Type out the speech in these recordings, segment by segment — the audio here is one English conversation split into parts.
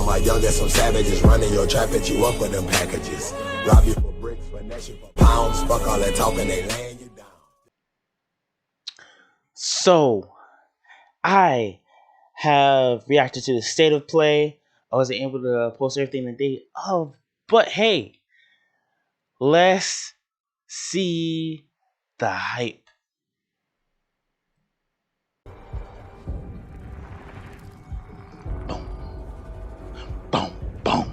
on my youngest, some savages running your trap, at you up with them packages. Rob you for bricks, finesse you for pounds. Fuck all that talking, they laying you down. So, I have reacted to the state of play. I wasn't able to post everything the day of, but hey, let's see the hype. Boom, boom, boom.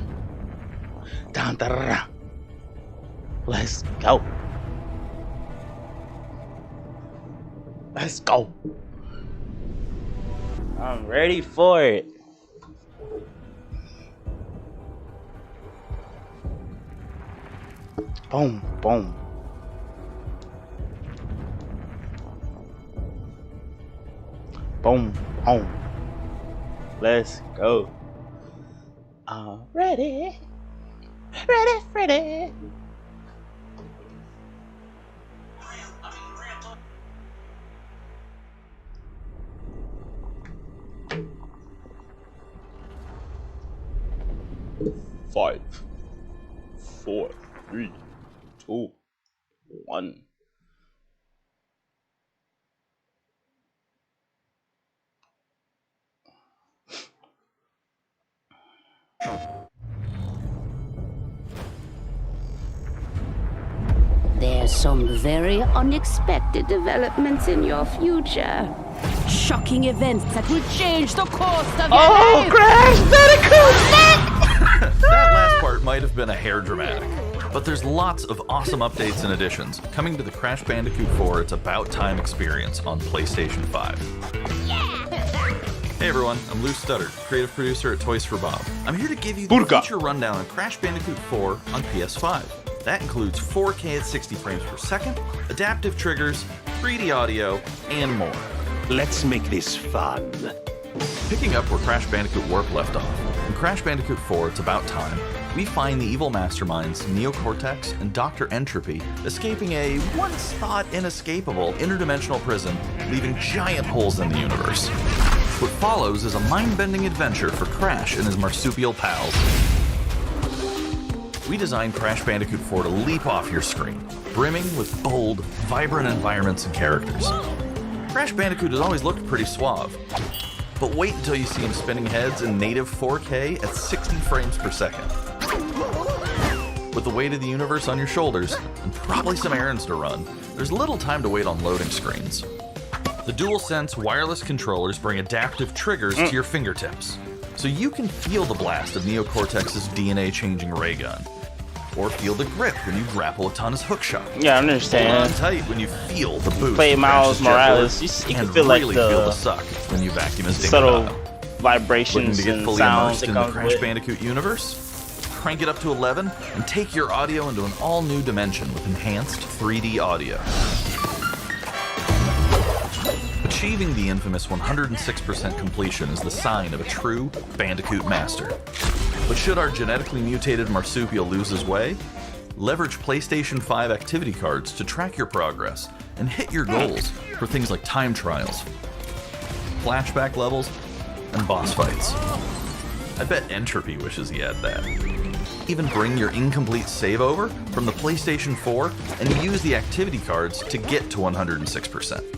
Dun, da, da, da. Let's go. Let's go. I'm ready for it. Boom, boom. Boom, boom. Let's go. I'm ready. Ready, ready. Five, 4, 3, 2, 1. There's some very unexpected developments in your future. Shocking events that will change the course of your life. Crash Bandicoot! That last part might have been a hair dramatic, but there's lots of awesome updates and additions coming to the Crash Bandicoot 4 It's About Time experience on PlayStation 5. Hey everyone, I'm Lou Studdard, creative producer at Toys for Bob. I'm here to give you the feature rundown on Crash Bandicoot 4 on PS5. That includes 4K at 60 frames per second, adaptive triggers, 3D audio, and more. Let's make this fun. Picking up where Crash Bandicoot Warp left off, in Crash Bandicoot 4 It's About Time, we find the evil masterminds Neocortex and Dr. Entropy escaping a once-thought inescapable interdimensional prison, leaving giant holes in the universe. What follows is a mind-bending adventure for Crash and his marsupial pals. We designed Crash Bandicoot 4 to leap off your screen, brimming with bold, vibrant environments and characters. Crash Bandicoot has always looked pretty suave, but wait until you see him spinning heads in native 4K at 60 frames per second. With the weight of the universe on your shoulders, and probably some errands to run, there's little time to wait on loading screens. The DualSense wireless controllers bring adaptive triggers to your fingertips, so you can feel the blast of Neocortex's DNA-changing ray gun, or feel the grip when you grapple a ton as hookshot. Yeah, I understand. Hold on tight when you feel the boost. Play Miles Morales, you can feel like really the feel the suck when you vacuum his subtle dingodile. vibrations Looking to get and fully sounds immersed in the Crash Bandicoot universe? Crank it up to 11 and take your audio into an all-new dimension with enhanced 3D audio. Achieving the infamous 106% completion is the sign of a true Bandicoot master. But should our genetically mutated marsupial lose his way? Leverage PlayStation 5 activity cards to track your progress and hit your goals for things like time trials, flashback levels, and boss fights. I bet Entropy wishes he had that. Even bring your incomplete save over from the PlayStation 4 and use the activity cards to get to 106%.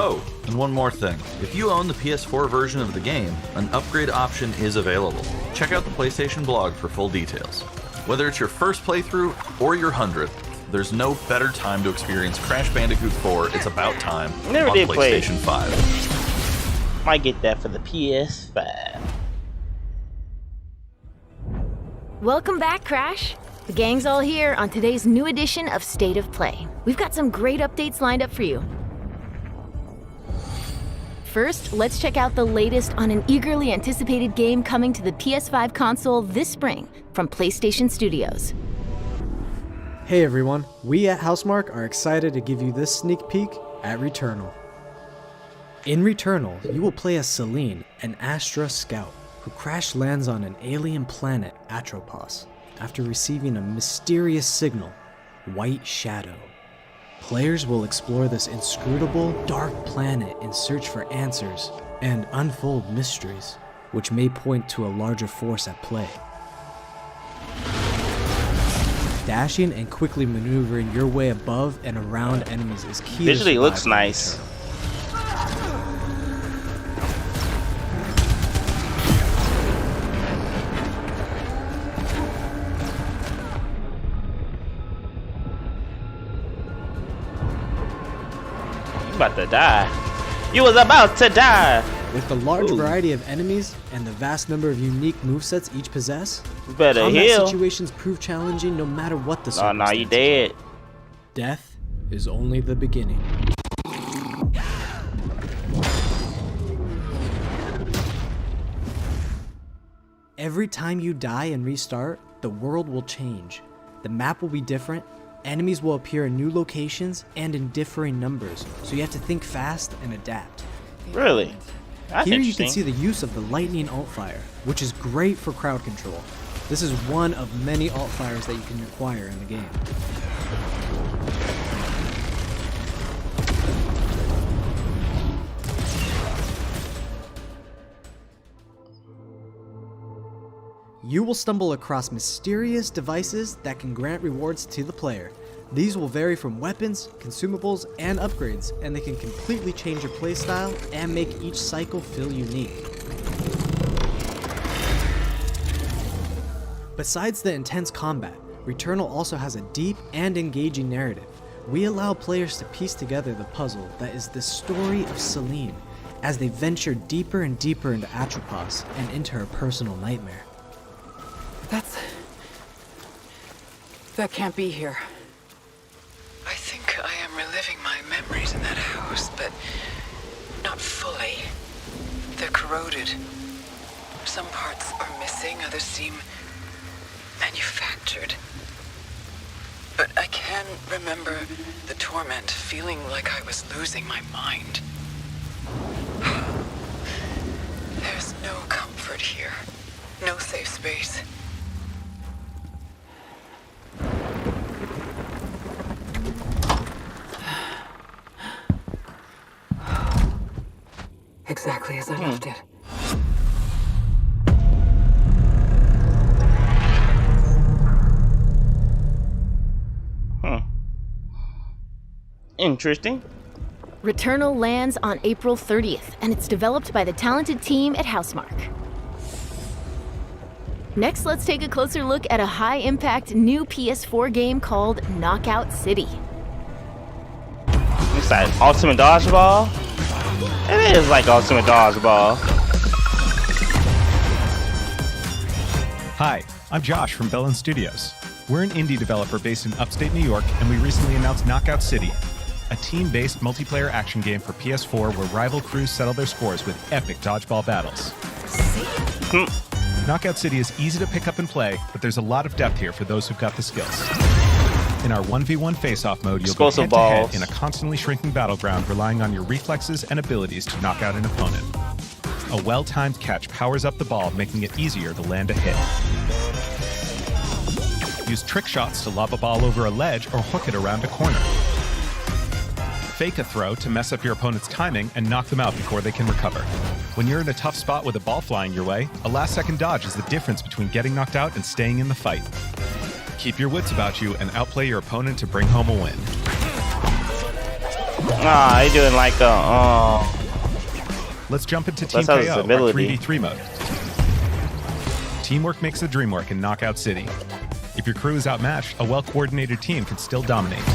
Oh, and one more thing. If you own the PS4 version of the game, an upgrade option is available. Check out the PlayStation blog for full details. Whether it's your first playthrough or your 100th, there's no better time to experience Crash Bandicoot 4 It's About Time on PlayStation 5. Might get that for the PS5. Welcome back, Crash. The gang's all here on today's new edition of State of Play. We've got some great updates lined up for you. First, let's check out the latest on an eagerly anticipated game coming to the PS5 console this spring from PlayStation Studios. Hey everyone, we at Housemarque are excited to give you this sneak peek at Returnal. In Returnal, you will play as Celine, an Astra scout, who crash lands on an alien planet, Atropos, after receiving a mysterious signal, White Shadow. Players will explore this inscrutable, dark planet in search for answers and unfold mysteries. which may point to a larger force at play. Dashing and quickly maneuvering your way above and around enemies is key. Visually to looks surviving. nice. You about to die. You was about to die. With the large Ooh. variety of enemies and the vast number of unique movesets each possess, You better combat heal. situations prove challenging no matter what the Oh circumstances. no, you dead. Death is only the beginning. Every time you die and restart, the world will change. The map will be different, enemies will appear in new locations and in differing numbers, so you have to think fast and adapt. Really? That's Here you interesting. can see the use of the lightning alt-fire, which is great for crowd control. This is one of many alt-fires that you can acquire in the game. You will stumble across mysterious devices that can grant rewards to the player. These will vary from weapons, consumables, and upgrades, and they can completely change your playstyle and make each cycle feel unique. Besides the intense combat, Returnal also has a deep and engaging narrative. We allow players to piece together the puzzle that is the story of Celine, as they venture deeper and deeper into Atropos and into her personal nightmare. That can't be here. I think I am reliving my memories in that house, but not fully. They're corroded. Some parts are missing, others seem manufactured. But I can remember the torment, feeling like I was losing my mind. There's no comfort here. No safe space. Exactly as I left it. Interesting. Returnal lands on April 30th, and it's developed by the talented team at Housemarque. Next, let's take a closer look at a high-impact new PS4 game called Knockout City. It's like Ultimate Dodgeball. It is like Ultimate Dodgeball. Hi, I'm Josh from Bellin Studios. We're an indie developer based in upstate New York, and we recently announced Knockout City, a team-based multiplayer action game for PS4 where rival crews settle their scores with epic dodgeball battles. Knockout City is easy to pick up and play, but there's a lot of depth here for those who've got the skills. In our 1v1 face-off mode, you'll go Explosive head-to-head balls. in a constantly shrinking battleground, relying on your reflexes and abilities to knock out an opponent. A well-timed catch powers up the ball, making it easier to land a hit. Use trick shots to lob a ball over a ledge or hook it around a corner. Fake a throw to mess up your opponent's timing and knock them out before they can recover. When you're in a tough spot with a ball flying your way, a last-second dodge is the difference between getting knocked out and staying in the fight. Keep your wits about you and outplay your opponent to bring home a win. Ah, they doing like a Let's jump into Team Let's have KO, this or ability. 3v3 mode. Teamwork makes the dream work in Knockout City. If your crew is outmatched, a well-coordinated team can still dominate.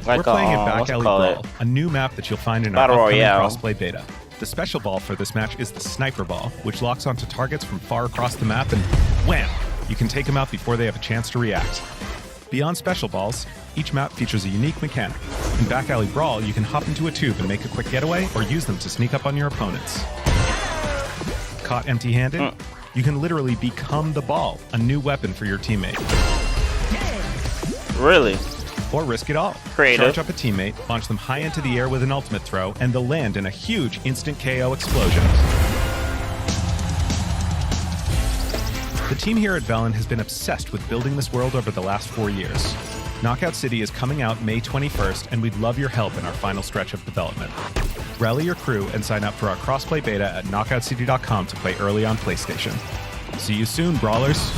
like We're playing at Back what's it Alley called Brawl, a new map that you'll find in our Battle upcoming Royale. crossplay beta. The special ball for this match is the Sniper Ball, which locks onto targets from far across the map and wham! You can take them out before they have a chance to react. Beyond special balls, each map features a unique mechanic. In Back Alley Brawl, you can hop into a tube and make a quick getaway or use them to sneak up on your opponents. Caught empty-handed? You can literally become the ball, a new weapon for your teammate. Really? Or risk it all. Creative. Charge up a teammate, launch them high into the air with an ultimate throw, and they'll land in a huge instant KO explosion. The team here at Velen has been obsessed with building this world over the last 4 years. Knockout City is coming out May 21st, and we'd love your help in our final stretch of development. Rally your crew and sign up for our crossplay beta at knockoutcity.com to play early on PlayStation. See you soon, brawlers.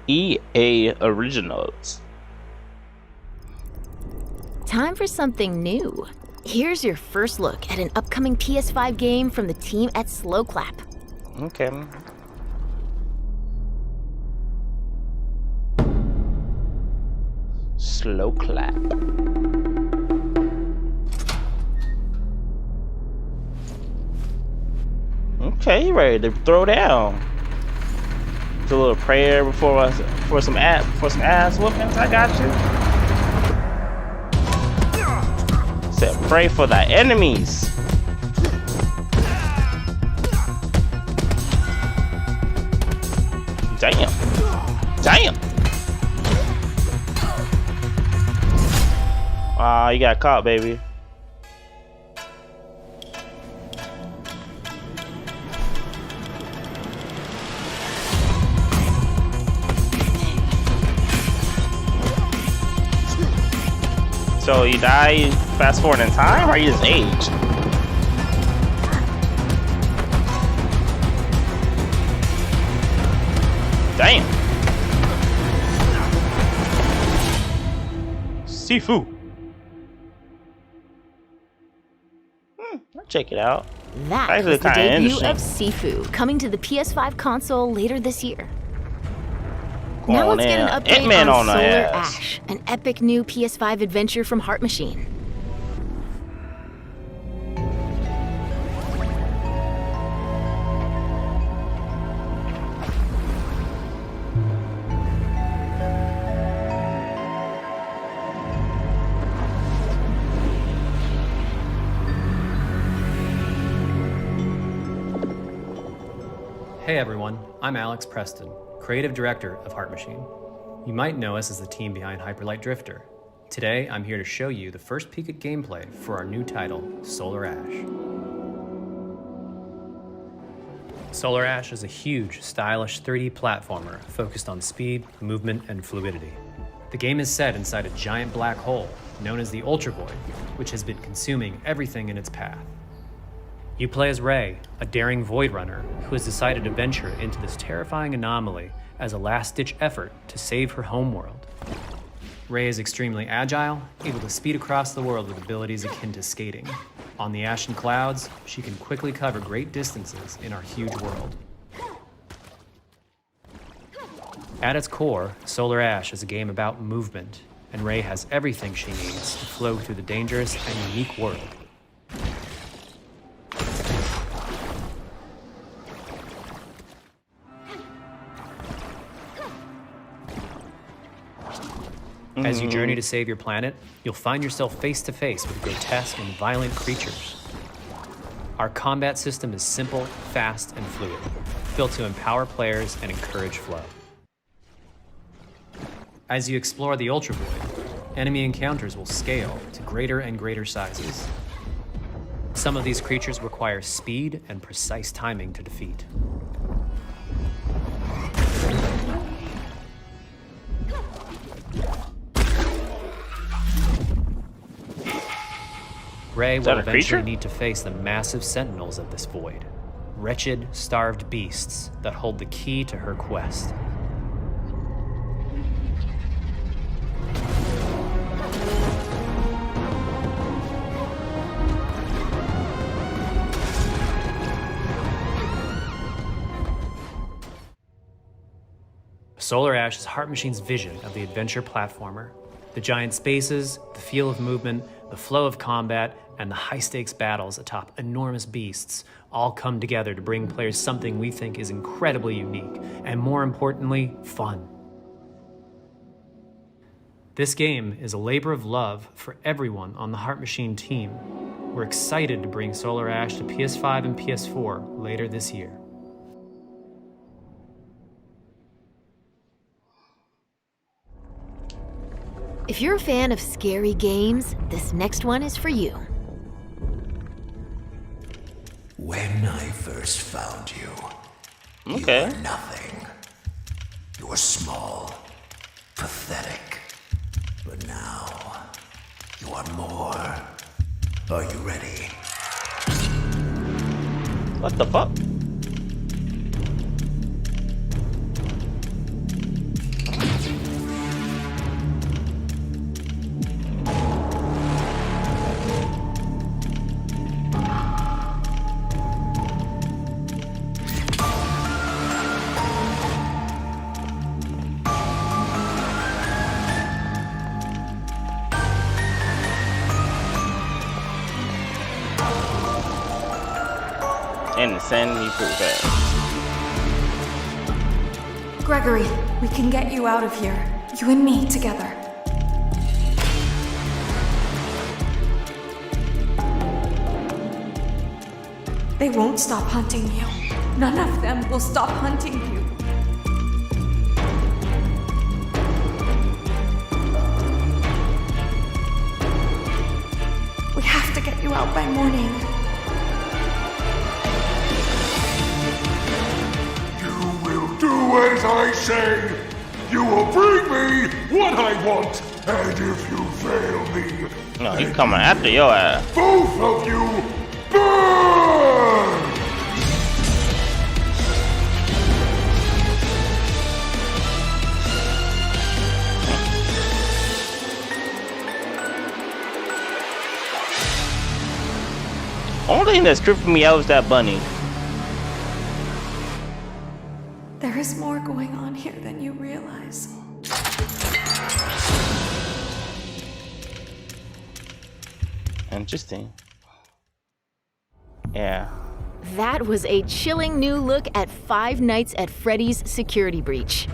EA Originals. Time for something new. Here's your first look at an upcoming PS5 game from the team at Slow Clap. Okay. Slow Clap. Okay, you ready to throw down? Do a little prayer before some ass whoopings. I got you. Said pray for thy enemies. Damn. Damn. Ah, you got caught, baby. So you die, you fast forward in time, or you just age? Damn. Sifu. I'll check it out. That Actually, was the kinda debut interesting. of Sifu, coming to the PS5 console later this year. Go Now on let's get in. an update Hitman on on Solar the ass. Ash, an epic new PS5 adventure from Heart Machine. Hey everyone, I'm Alex Preston, Creative Director of Heart Machine. You might know us as the team behind Hyperlight Drifter. Today, I'm here to show you the first peek at gameplay for our new title, Solar Ash. Solar Ash is a huge, stylish 3D platformer focused on speed, movement, and fluidity. The game is set inside a giant black hole known as the Ultra Void, which has been consuming everything in its path. You play as Ray, a daring Void Runner who has decided to venture into this terrifying anomaly as a last-ditch effort to save her homeworld. Ray is extremely agile, able to speed across the world with abilities akin to skating. On the ash and clouds, she can quickly cover great distances in our huge world. At its core, Solar Ash is a game about movement, and Ray has everything she needs to flow through the dangerous and unique world. As you journey to save your planet, you'll find yourself face to face with grotesque and violent creatures. Our combat system is simple, fast, and fluid, built to empower players and encourage flow. As you explore the Ultra Void, enemy encounters will scale to greater and greater sizes. Some of these creatures require speed and precise timing to defeat. Ray will eventually need to face the massive sentinels of this void, wretched, starved beasts that hold the key to her quest. Solar Ash is Heart Machine's vision of the adventure platformer. The giant spaces, the feel of movement, the flow of combat, and the high-stakes battles atop enormous beasts all come together to bring players something we think is incredibly unique, and more importantly, fun. This game is a labor of love for everyone on the Heart Machine team. We're excited to bring Solar Ash to PS5 and PS4 later this year. If you're a fan of scary games, this next one is for you. When I first found you, you were nothing. were small, pathetic. But now, you are more. Are you ready? What the fuck? And send me pretty fast. Gregory, we can get you out of here. You and me together. They won't stop hunting you. None of them will stop hunting you. We have to get you out by morning. Do as I say. You will bring me what I want. And if you fail me, No, he's coming after your ass. both of you burn! Only thing that's tripping me out is that bunny. There is more going on here than you realize. Interesting. Yeah. That was a chilling new look at Five Nights at Freddy's security breach.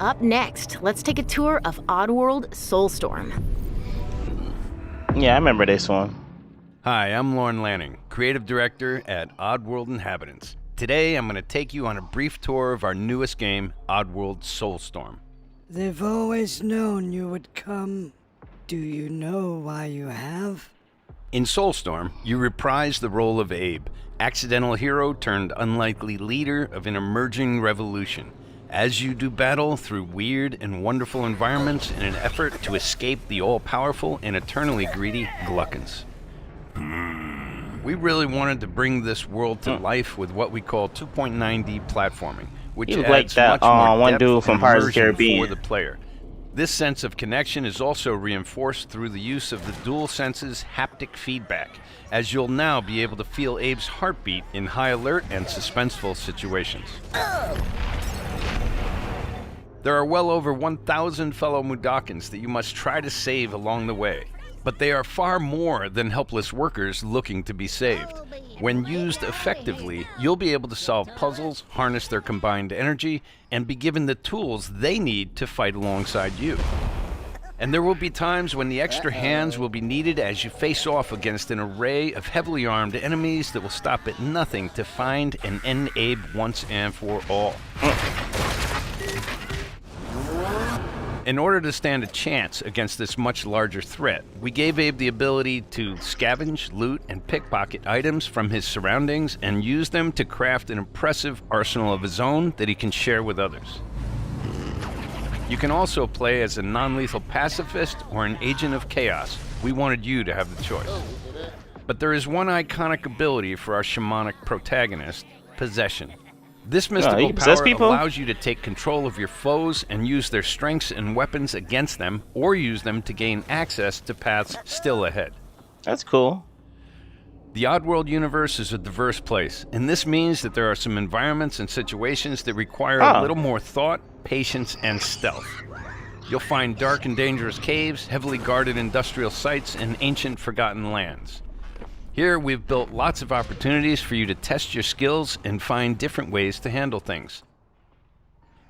Up next, let's take a tour of Oddworld Soulstorm. Yeah, I remember this one. Hi, I'm Lorne Lanning, Creative Director at Oddworld Inhabitants. Today, I'm going to take you on a brief tour of our newest game, Oddworld Soulstorm. They've always known you would come. Do you know why you have? In Soulstorm, you reprise the role of Abe, accidental hero turned unlikely leader of an emerging revolution, as you do battle through weird and wonderful environments in an effort to escape the all-powerful and eternally greedy Gluckins. We really wanted to bring this world to life with what we call 2.9D platforming, which You adds like that much more one depth dude from and Pirates of the immersion Caribbean. for the player. This sense of connection is also reinforced through the use of the DualSense's haptic feedback, as you'll now be able to feel Abe's heartbeat in high alert and suspenseful situations. There are well over 1,000 fellow Mudokons that you must try to save along the way, but they are far more than helpless workers looking to be saved. When used effectively, you'll be able to solve puzzles, harness their combined energy, and be given the tools they need to fight alongside you. And there will be times when the extra hands will be needed as you face off against an array of heavily armed enemies that will stop at nothing to find and end Abe once and for all. In order to stand a chance against this much larger threat, we gave Abe the ability to scavenge, loot, and pickpocket items from his surroundings and use them to craft an impressive arsenal of his own that he can share with others. You can also play as a non-lethal pacifist or an agent of chaos. We wanted you to have the choice. But there is one iconic ability for our shamanic protagonist, Possession. This mystical power allows you to take control of your foes and use their strengths and weapons against them, or use them to gain access to paths still ahead. That's cool. The Oddworld universe is a diverse place, and this means that there are some environments and situations that require a little more thought, patience, and stealth. You'll find dark and dangerous caves, heavily guarded industrial sites, and ancient forgotten lands. Here, we've built lots of opportunities for you to test your skills and find different ways to handle things.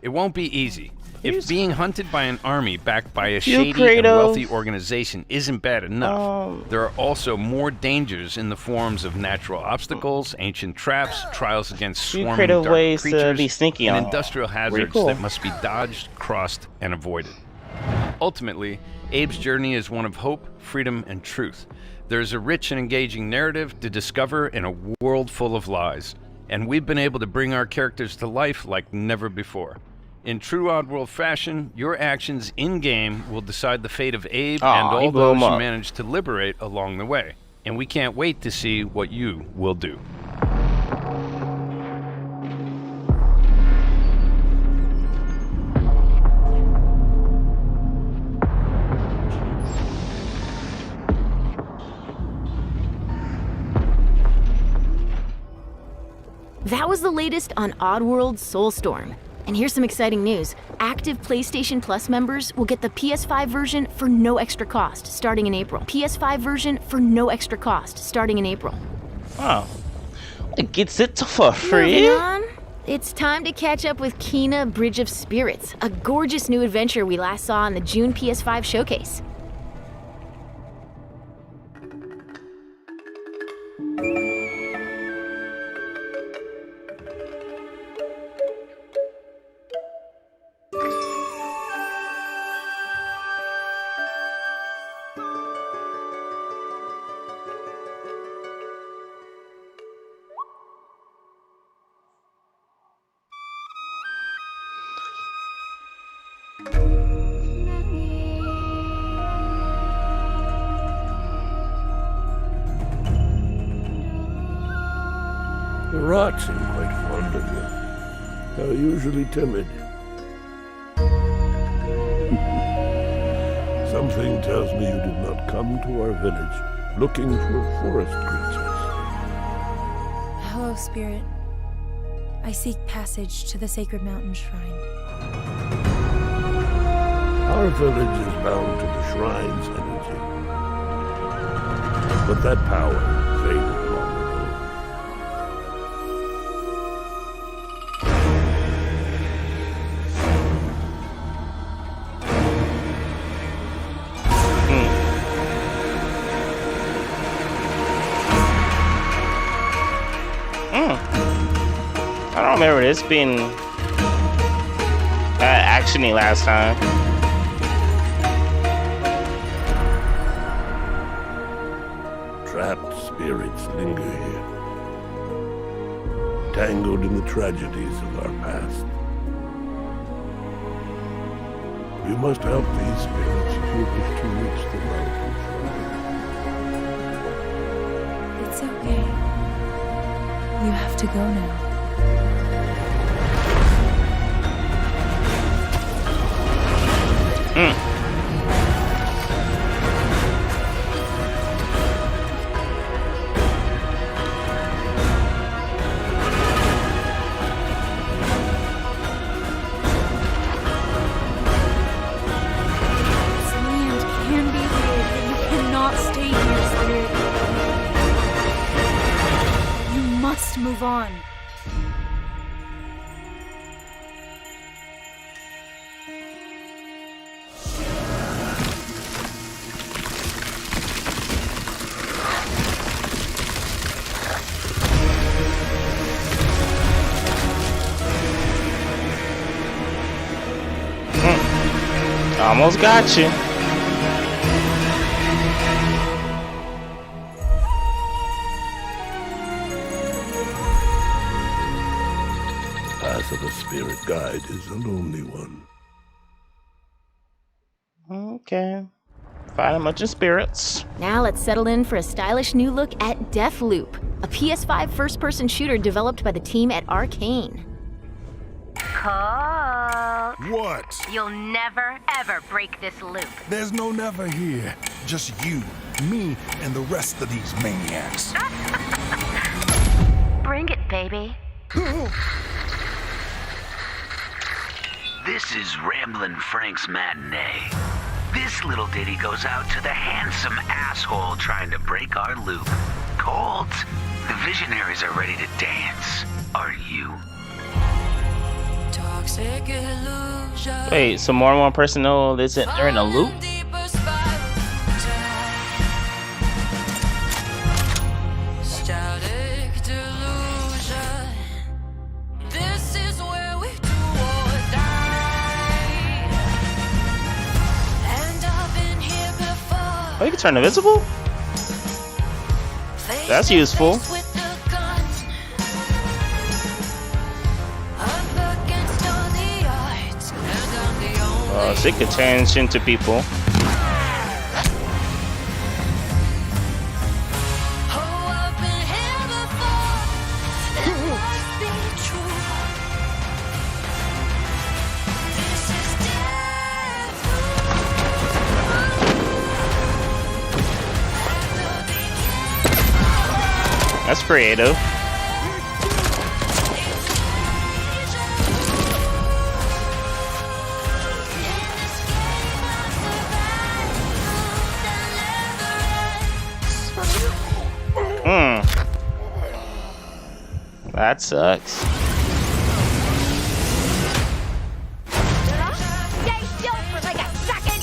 It won't be easy. If being hunted by an army backed by a shady and wealthy organization isn't bad enough, there are also more dangers in the forms of natural obstacles, ancient traps, trials against swarming dark creatures, and industrial hazards that must be dodged, crossed, and avoided. Ultimately, Abe's journey is one of hope, freedom, and truth. There's a rich and engaging narrative to discover in a world full of lies. and we've been able to bring our characters to life like never before. In true Oddworld fashion, your actions in-game will decide the fate of Abe and all those you manage to liberate along the way. And we can't wait to see what you will do. That was the latest on Oddworld Soulstorm. And here's some exciting news. Active PlayStation Plus members will get the PS5 version for no extra cost starting in April. PS5 version for no extra cost starting in April. Oh. It gets it for free? Moving on. It's time to catch up with Kena Bridge of Spirits, a gorgeous new adventure we last saw in the June PS5 showcase. The rats seem quite fond of you. They're usually timid. Something tells me you did not come to our village looking for forest creatures. Hello, Spirit. I seek passage to the Sacred Mountain Shrine. Our village is bound to the shrine's energy. But that power faded long ago. I don't remember this being actiony last time. Trapped spirits linger here, tangled in the tragedies of our past. You must help these spirits if you wish to reach the mountain shrine. It's okay. You have to go now. Move on. Almost got you. Of a spirit guide is a lonely one. Okay. Find a bunch of spirits. Now let's settle in for a stylish new look at Deathloop, a PS5 first-person shooter developed by the team at Arcane. Colt. What? You'll never, ever break this loop. There's no never here. Just you, me, and the rest of these maniacs. Bring it, baby. This is Ramblin' Frank's Matinee. This little ditty goes out to the handsome asshole trying to break our loop. Colt, the visionaries are ready to dance. Are you? Toxic illusion. Wait, so more than one person know they're in a loop? Oh, you can turn invisible? That's useful. So it could turn into people. That's creative. That sucks. Stay still for like a second.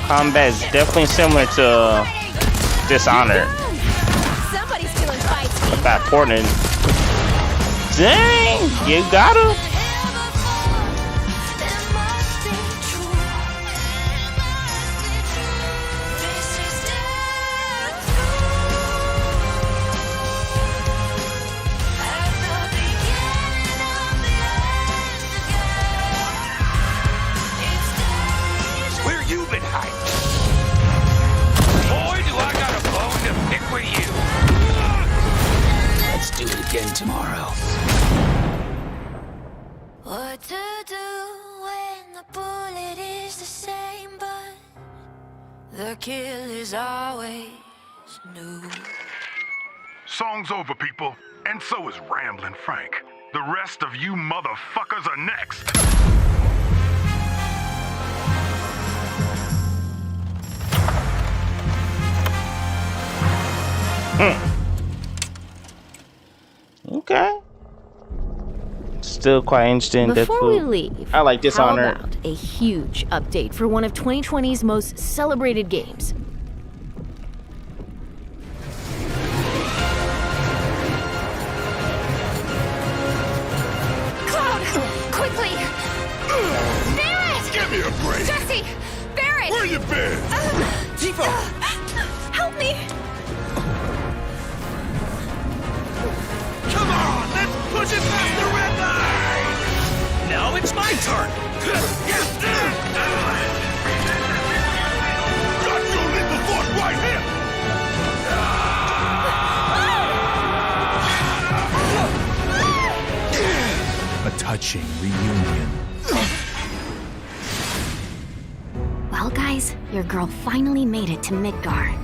Combat is definitely similar to Dishonored. Somebody's feeling feisty. With that porting. Dang, you got him. Tomorrow. What to do when the bullet is the same, but the kill is always new. Song's over, people. And so is Ramblin' Frank. The rest of you motherfuckers are next. Okay. Still quite interesting. Before we leave, I like Dishonored. How about a huge update for one of 2020's most celebrated games? Cloud! Quickly! Barrett! Give me a break! Jesse! Barrett! Where you been? Tifa! Help me! Come on, let's push it past the red line! Now it's my turn! Got you in the fort right here! A touching reunion. Well, guys, your girl finally made it to Midgar.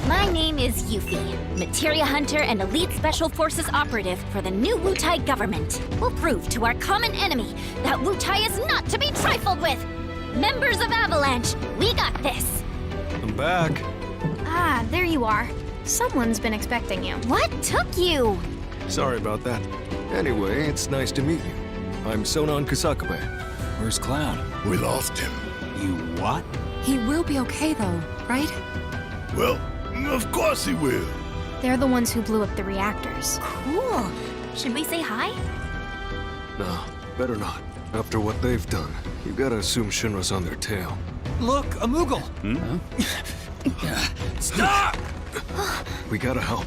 My name is Yuffie, Materia Hunter and Elite Special Forces Operative for the new Wutai government. We'll prove to our common enemy that Wutai is not to be trifled with. Members of Avalanche, we got this. I'm back. Ah, there you are. Someone's been expecting you. What took you? Sorry about that. Anyway, it's nice to meet you. I'm Sonon Kusakabe. Where's Cloud? We lost him. You what? He will be okay, though, right? Well, of course he will. They're the ones who blew up the reactors. Cool. Should we say hi? No, better not. After what they've done, you gotta assume Shinra's on their tail. Look, a Moogle! Stop! We gotta help.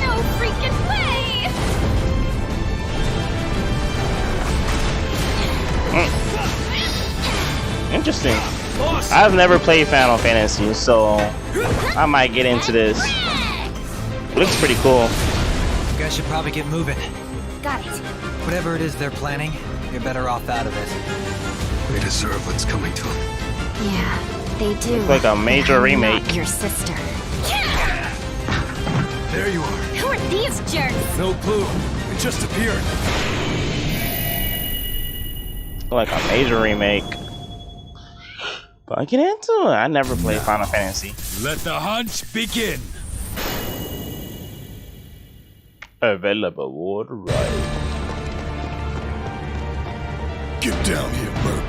No freaking way! Interesting. I've never played Final Fantasy, so I might get into this. Looks pretty cool. You guys should probably get moving. Got it. Whatever it is they're planning, you're better off out of it. They deserve what's coming to them. Yeah, they do. Looks like a major I'm remake. not your sister. There you are. Who are these jerks? No clue. It just appeared. Like a major remake. But I get into it. I never played Final Fantasy. Let the hunt begin. Available water ride. Get down here, Merc.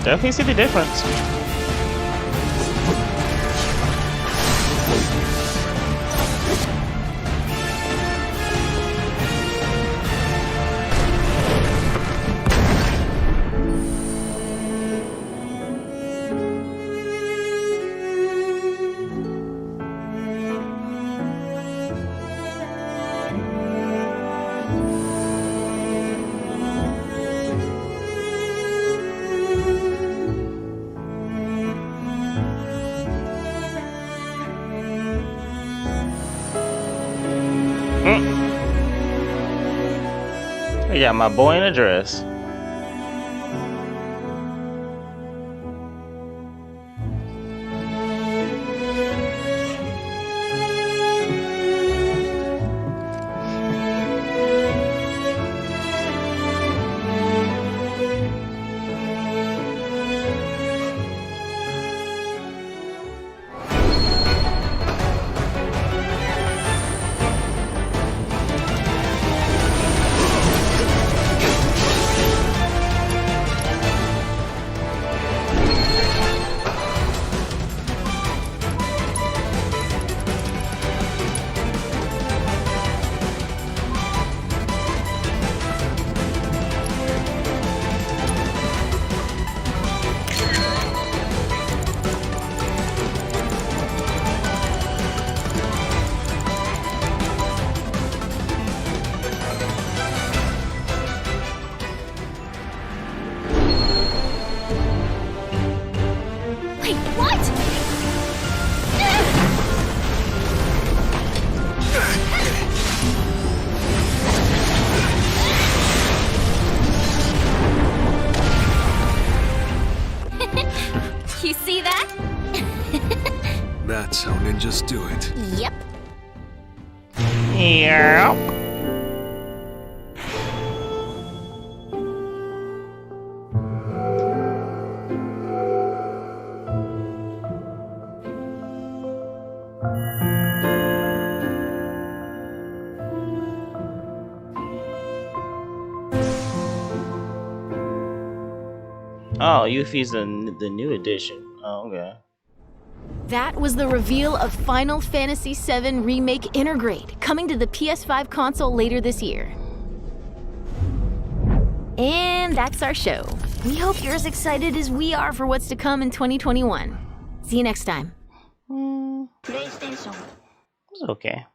Definitely see the difference. I got my boy in a dress. You see that? That's how ninjas do it. Yep. Yeah. Oh, Yuffie's the new edition. Oh, okay. That was the reveal of Final Fantasy VII Remake Intergrade, coming to the PS5 console later this year. And that's our show. We hope you're as excited as we are for what's to come in 2021. See you next time. It's okay.